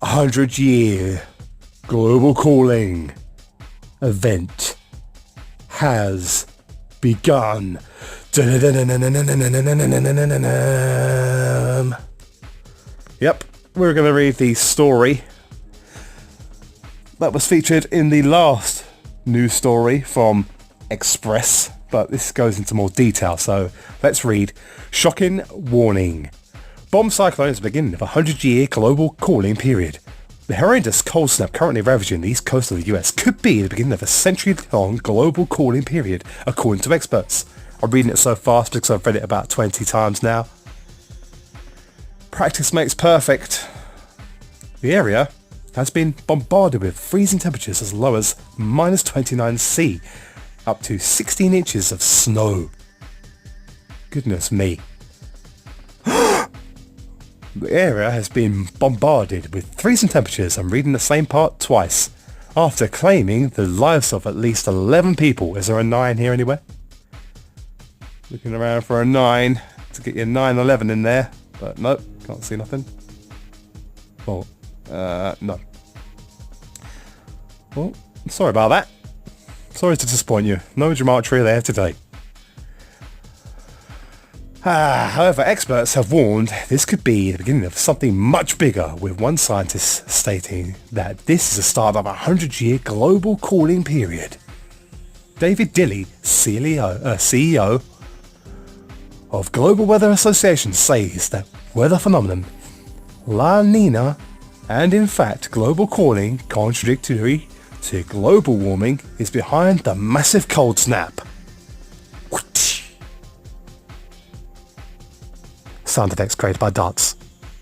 100-year global cooling event has begun. Yep, we're going to read the story that was featured in the last news story from Express, but this goes into more detail, so let's read. Shocking warning. Bomb cyclone is the beginning of a 100-year global cooling period. The horrendous cold snap currently ravaging the east coast of the US could be the beginning of a century-long global cooling period, according to experts. I'm reading it so fast because I've read it about 20 times now. Practice makes perfect. The area has been bombarded with freezing temperatures as low as minus 29 C, up to 16 inches of snow. Goodness me. The area has been bombarded with freezing temperatures. I'm reading the same part twice. After claiming the lives of at least 11 people. Is there a 9 here anywhere? Looking around for a 9 to get your 9/11 in there. But nope, can't see nothing. Oh, no. Well, sorry about that. Sorry to disappoint you. No geometry there today. However, experts have warned this could be the beginning of something much bigger, with one scientist stating that this is the start of a 100-year global cooling period. David Dilley, CEO of Global Weather Association, says that weather phenomenon La Nina and in fact global cooling, contradictory to global warming, is behind the massive cold snap. Sound effects created by Darts.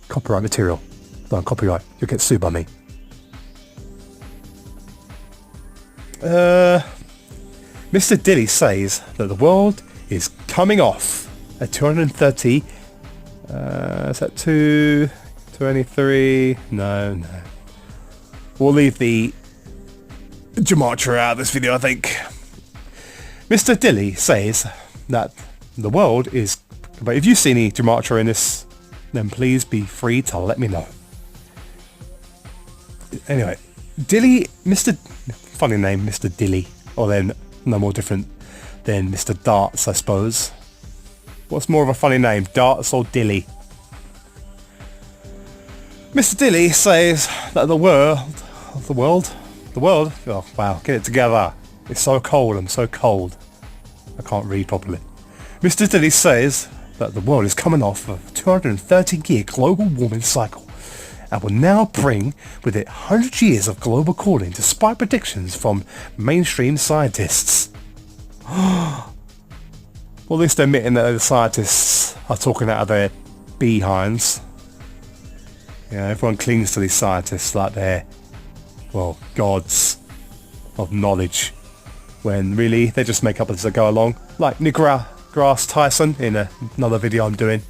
Copyright material. Don't copyright. You'll get sued by me. Mr. Dilley says that the world is coming off at 230. Is that 223? No. We'll leave the gematria out of this video, I think. Mr. Dilley says that the world is... But if you see any gematria in this, then please be free to let me know. Anyway, Dilley, funny name, Mr. Dilley, or then no more different than Mr. Darts, I suppose. What's more of a funny name, Darts or Dilley? Mr. Dilley says that the world, oh wow, get it together. It's so cold, I'm so cold. I can't read properly. Mr. Dilley says that the world is coming off a 230-year global warming cycle and will now bring with it 100 years of global cooling, despite predictions from mainstream scientists. Well, at least they're admitting that the scientists are talking out of their behinds. You know, everyone clings to these scientists like they're, well, gods of knowledge, when really they just make up as they go along, like Neil deGrasse Tyson in another video I'm doing,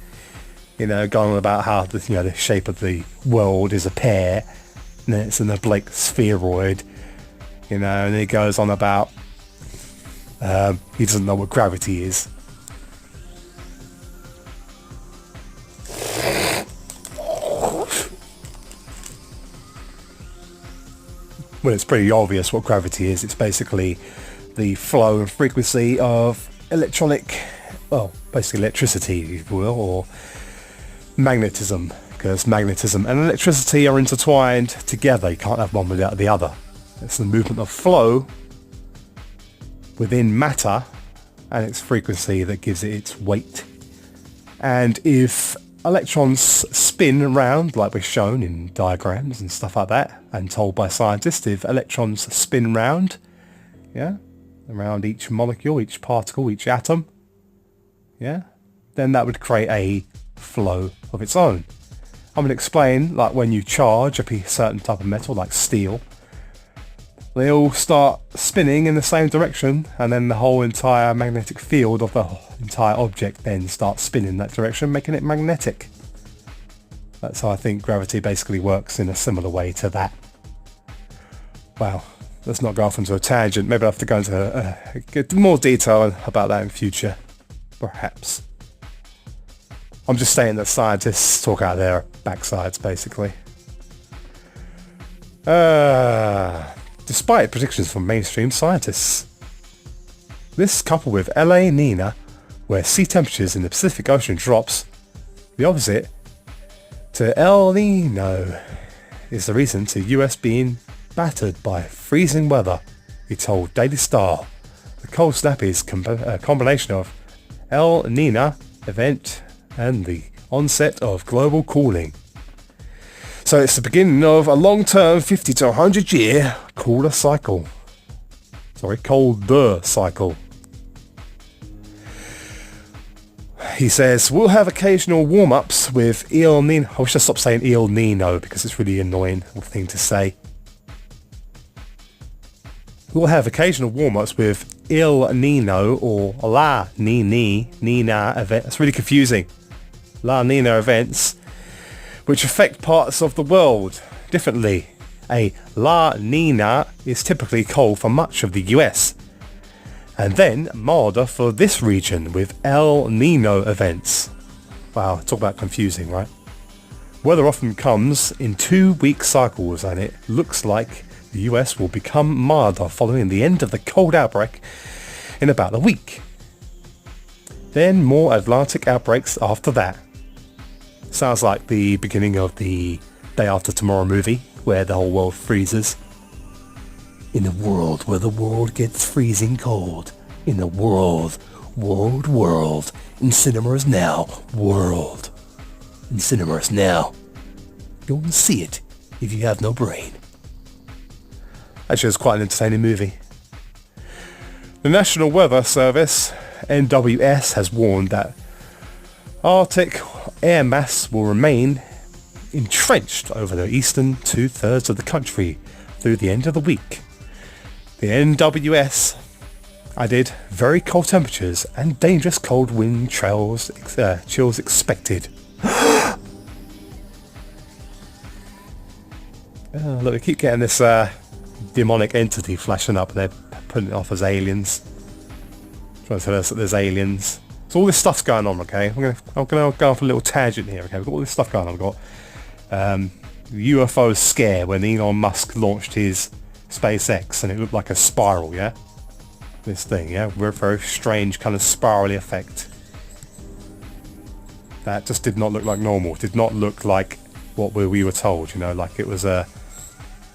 you know, going on about how the shape of the world is a pear and it's an oblique spheroid, you know, and he goes on about he doesn't know what gravity is. Well, it's pretty obvious what gravity is. It's basically the flow and frequency of basically electricity, if you will, or magnetism, because magnetism and electricity are intertwined together. You can't have one without the other. It's the movement of flow within matter and its frequency that gives it its weight. And if electrons spin around, like we're shown in diagrams and stuff like that, and told by scientists, if electrons spin round, around each molecule, each particle, each atom, then that would create a flow of its own. I'm going to explain, like when you charge a certain type of metal, like steel, they all start spinning in the same direction, and then the whole entire magnetic field of the entire object then starts spinning in that direction, making it magnetic. That's how I think gravity basically works, in a similar way to that. Wow. Let's not go off into a tangent. Maybe I'll have to go into get more detail about that in future, perhaps. I'm just saying that scientists talk out their backsides, basically. Despite predictions from mainstream scientists. This, coupled with La Nina, where sea temperatures in the Pacific Ocean drops, the opposite to El Nino, is the reason to US being battered by freezing weather, he told Daily Star. The cold snap is a combination of El Nino event and the onset of global cooling. So it's the beginning of a long-term 50 to 100 year colder cycle. Colder cycle. He says, we'll have occasional warm-ups with El Nino. I wish I stopped saying El Nino because it's really annoying thing to say. We'll have occasional warm-ups with El Nino or La Nina event. That's really confusing. La Nina events, which affect parts of the world differently. A La Nina is typically cold for much of the US, and then milder for this region with El Nino events. Wow, talk about confusing, right? Weather often comes in 2-week cycles, and it looks like the US will become milder following the end of the cold outbreak in about a week. Then more Atlantic outbreaks after that. Sounds like the beginning of the Day After Tomorrow movie, where the whole world freezes. In a world where the world gets freezing cold. In a world. In cinemas now. World. In cinemas now. You won't see it if you have no brain. Actually, it's quite an entertaining movie. The National Weather Service, NWS, has warned that Arctic air mass will remain entrenched over the eastern 2/3 of the country through the end of the week. The NWS added very cold temperatures and dangerous cold wind chills expected. Look, we keep getting this demonic entity flashing up, and they're putting it off as aliens. Trying to tell us that there's aliens. So all this stuff's going on, okay? I'm gonna go off a little tangent here, okay? We've got all this stuff going on. We've got UFO scare when Elon Musk launched his SpaceX and it looked like a spiral, yeah? This thing, yeah? Very strange kind of spirally effect. That just did not look like normal. It did not look like what we were told, you know, like it was a...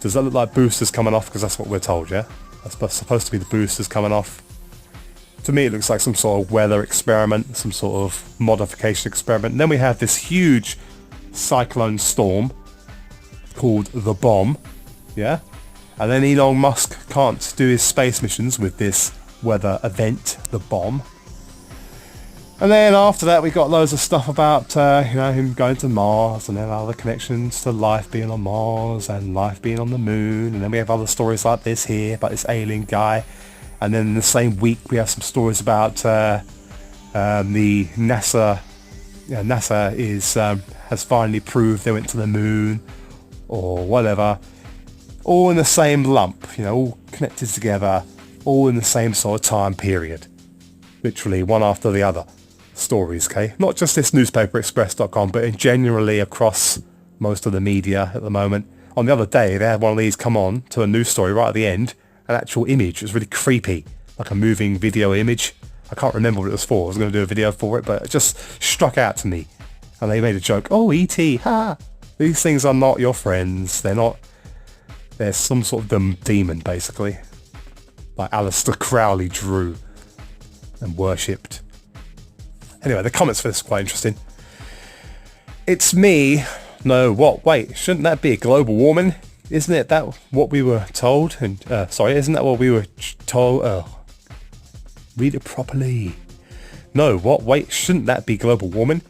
Does that look like boosters coming off? Because that's what we're told, yeah? That's supposed to be the boosters coming off. To me, it looks like some sort of weather experiment, some sort of modification experiment. And then we have this huge cyclone storm called the Bomb, yeah? And then Elon Musk can't do his space missions with this weather event, the Bomb. And then after that, we got loads of stuff about, him going to Mars, and then other connections to life being on Mars and life being on the moon. And then we have other stories like this here about this alien guy. And then in the same week, we have some stories about the NASA. Yeah, NASA has finally proved they went to the moon, or whatever. All in the same lump, all connected together, all in the same sort of time period. Literally one after the other. Stories, okay? Not just this newspaperexpress.com, but generally across most of the media at the moment. On the other day, they had one of these come on to a news story right at the end, an actual image. It was really creepy, like a moving video image. I can't remember what it was for. I was going to do a video for it, but it just struck out to me. And they made a joke, oh, E.T., ha! These things are not your friends. They're some sort of demon, basically. Like Aleister Crowley drew and worshipped. Anyway, the comments for this are quite interesting. It's me. No, what? Wait, shouldn't that be global warming? Isn't it that what we were told? And isn't that what we were told? Read it properly. No, what? Wait, shouldn't that be global warming?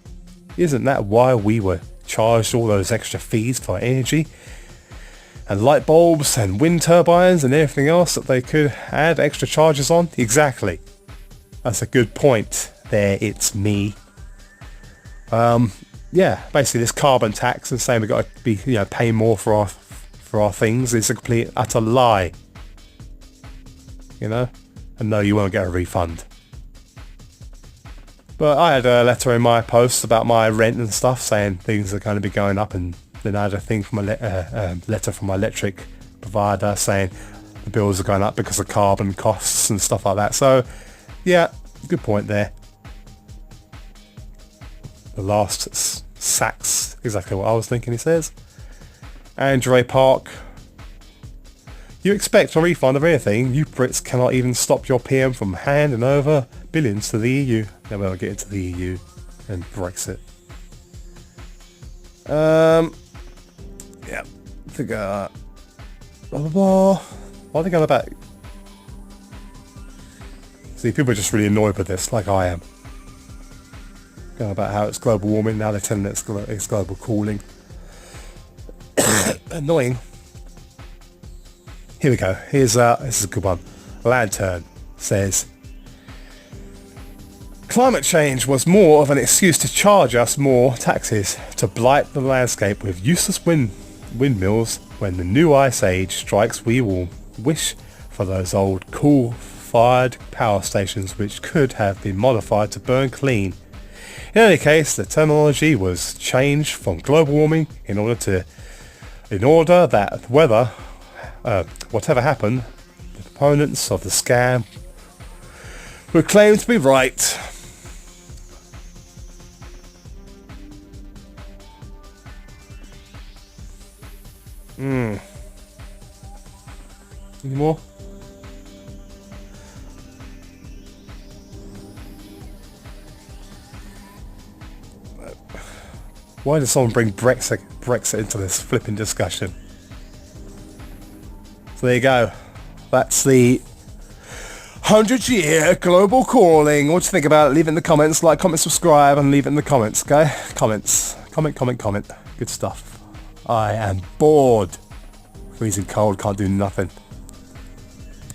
Isn't that why we were charged all those extra fees for energy? And light bulbs and wind turbines and everything else that they could add extra charges on? Exactly. That's a good point. There, it's me. Yeah, basically this carbon tax and saying we've got to be, paying more for our things is a complete utter lie. And no, you won't get a refund. But I had a letter in my post about my rent and stuff saying things are going to be going up and Then I had a thing from a letter from my electric provider saying the bills are going up because of carbon costs and stuff like that. So, yeah, good point there. The last sacks exactly what I was thinking, he says. Andre Park. You expect a refund of anything. You Brits cannot even stop your PM from handing over billions to the EU. Then we'll get into the EU and Brexit. Yeah. I think, blah, blah, blah. What are they going about? See, people are just really annoyed with this, like I am. Going about how it's global warming, now they're telling it's global cooling. Annoying. Here we go. This is a good one. Lantern says, climate change was more of an excuse to charge us more taxes, to blight the landscape with useless windmills. When the new ice age strikes, we will wish for those old coal-fired power stations which could have been modified to burn clean. In any case, the terminology was changed from global warming in order that whatever happened, the proponents of the scam would claim to be right. Any more? Why does someone bring Brexit into this flipping discussion? So there you go. That's the 100-year global calling. What do you think about it? Leave it in the comments. Like, comment, subscribe, and leave it in the comments, okay? Comments. Comment. Good stuff. I am bored. Freezing cold, can't do nothing.